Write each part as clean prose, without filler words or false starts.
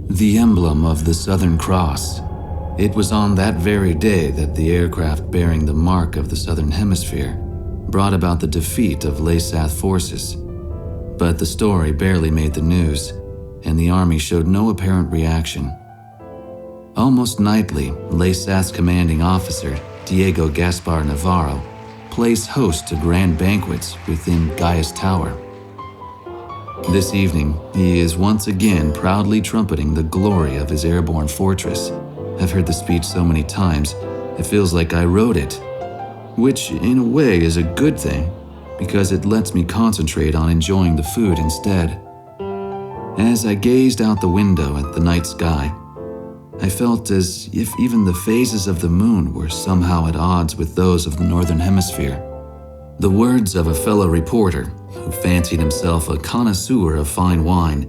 The emblem of the Southern Cross. It was on that very day that the aircraft bearing the mark of the Southern Hemisphere brought about the defeat of Laysath forces. But the story barely made the news, and the army showed no apparent reaction. Almost nightly, Laysath's commanding officer, Diego Gaspar Navarro, plays host to grand banquets within Gaius Tower. This evening, he is once again proudly trumpeting the glory of his airborne fortress. I've heard the speech so many times, it feels like I wrote it. Which, in a way, is a good thing, because it lets me concentrate on enjoying the food instead. As I gazed out the window at the night sky, I felt as if even the phases of the moon were somehow at odds with those of the Northern Hemisphere. The words of a fellow reporter, who fancied himself a connoisseur of fine wine,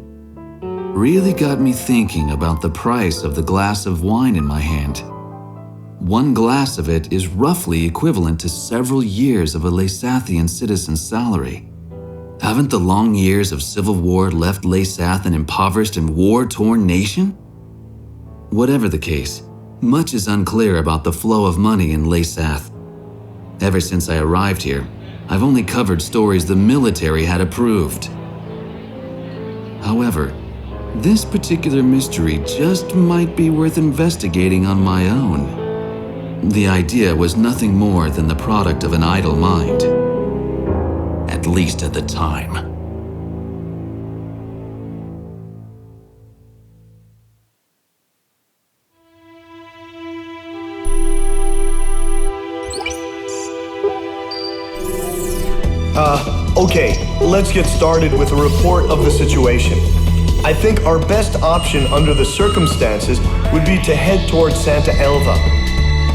really got me thinking about the price of the glass of wine in my hand. One glass of it is roughly equivalent to several years of a Laysathian citizen's salary. Haven't the long years of civil war left Laysath an impoverished and war-torn nation? Whatever the case, much is unclear about the flow of money in Laysath. Ever since I arrived here, I've only covered stories the military had approved. However, this particular mystery just might be worth investigating on my own. The idea was nothing more than the product of an idle mind. At least at the time. Okay, let's get started with a report of the situation. I think our best option under the circumstances would be to head towards Santa Elva.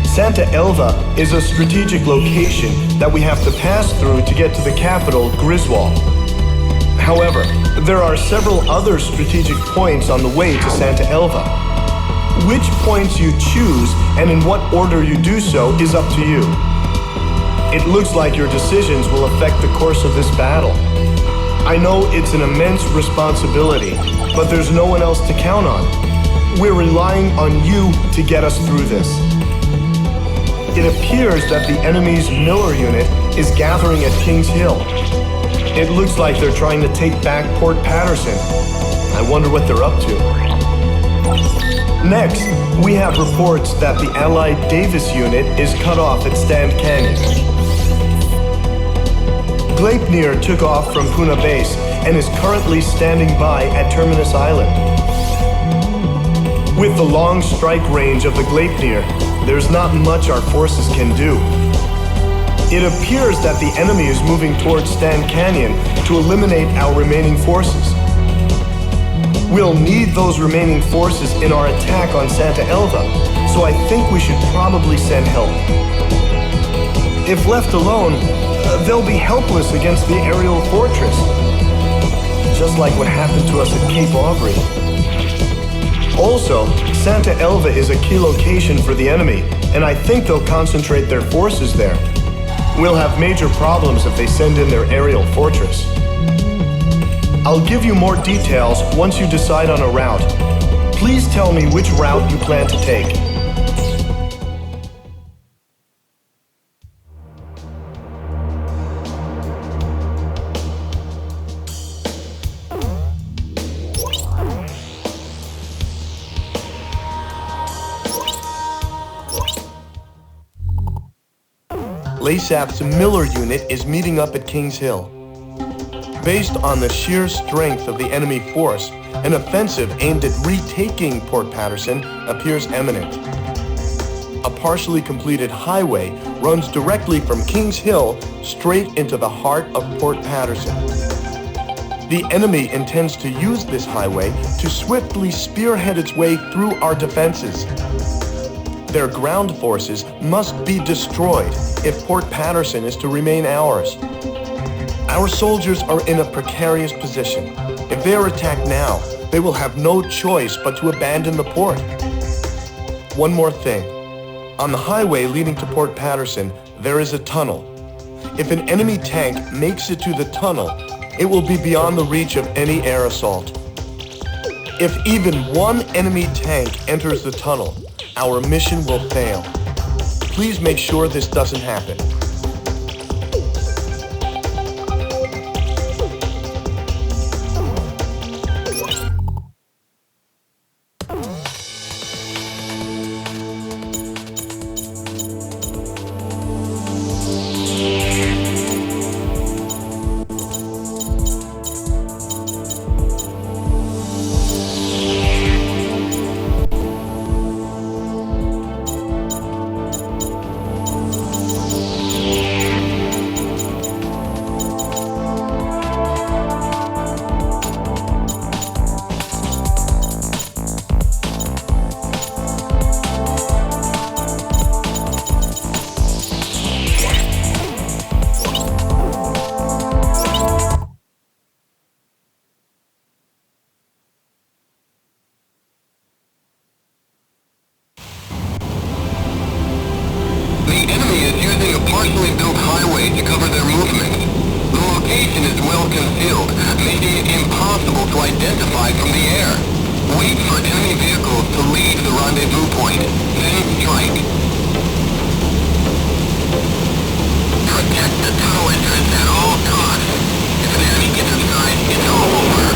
Santa Elva is a strategic location that we have to pass through to get to the capital, Griswold. However, there are several other strategic points on the way to Santa Elva. Which points you choose and in what order you do so is up to you. It looks like your decisions will affect the course of this battle. I know it's an immense responsibility, but there's no one else to count on. We're relying on you to get us through this. It appears that the enemy's Miller unit is gathering at Kings Hill. It looks like they're trying to take back Port Patterson. I wonder what they're up to. Next, we have reports that the Allied Davis unit is cut off at Stand Canyon. Gleipnir took off from Puna Base and is currently standing by at Terminus Island. With the long strike range of the Gleipnir, there's not much our forces can do. It appears that the enemy is moving towards Stand Canyon to eliminate our remaining forces. We'll need those remaining forces in our attack on Santa Elva, so I think we should probably send help. If left alone, they'll be helpless against the aerial fortress, just like what happened to us at Cape Aubrey. Also, Santa Elva is a key location for the enemy, and I think they'll concentrate their forces there. We'll have major problems if they send in their aerial fortress. I'll give you more details once you decide on a route. Please tell me which route you plan to take. Laysath's Miller unit is meeting up at Kings Hill. Based on the sheer strength of the enemy force, an offensive aimed at retaking Port Patterson appears imminent. A partially completed highway runs directly from Kings Hill straight into the heart of Port Patterson. The enemy intends to use this highway to swiftly spearhead its way through our defenses. Their ground forces must be destroyed if Port Patterson is to remain ours. Our soldiers are in a precarious position. If they are attacked now, they will have no choice but to abandon the port. One more thing. On the highway leading to Port Patterson, there is a tunnel. If an enemy tank makes it to the tunnel, it will be beyond the reach of any air assault. If even one enemy tank enters the tunnel, our mission will fail. Please make sure this doesn't happen. Partially built highway to cover their movement. The location is well concealed, making it impossible to identify from the air. Wait for enemy vehicles to leave the rendezvous point, then strike. Protect the tunnel entrance at all costs. If an enemy gets inside, it's all over.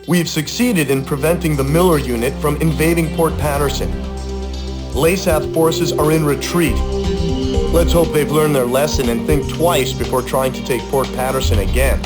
We've succeeded in preventing the Miller Unit from invading Port Patterson. Laysath forces are in retreat. Let's hope they've learned their lesson and think twice before trying to take Port Patterson again.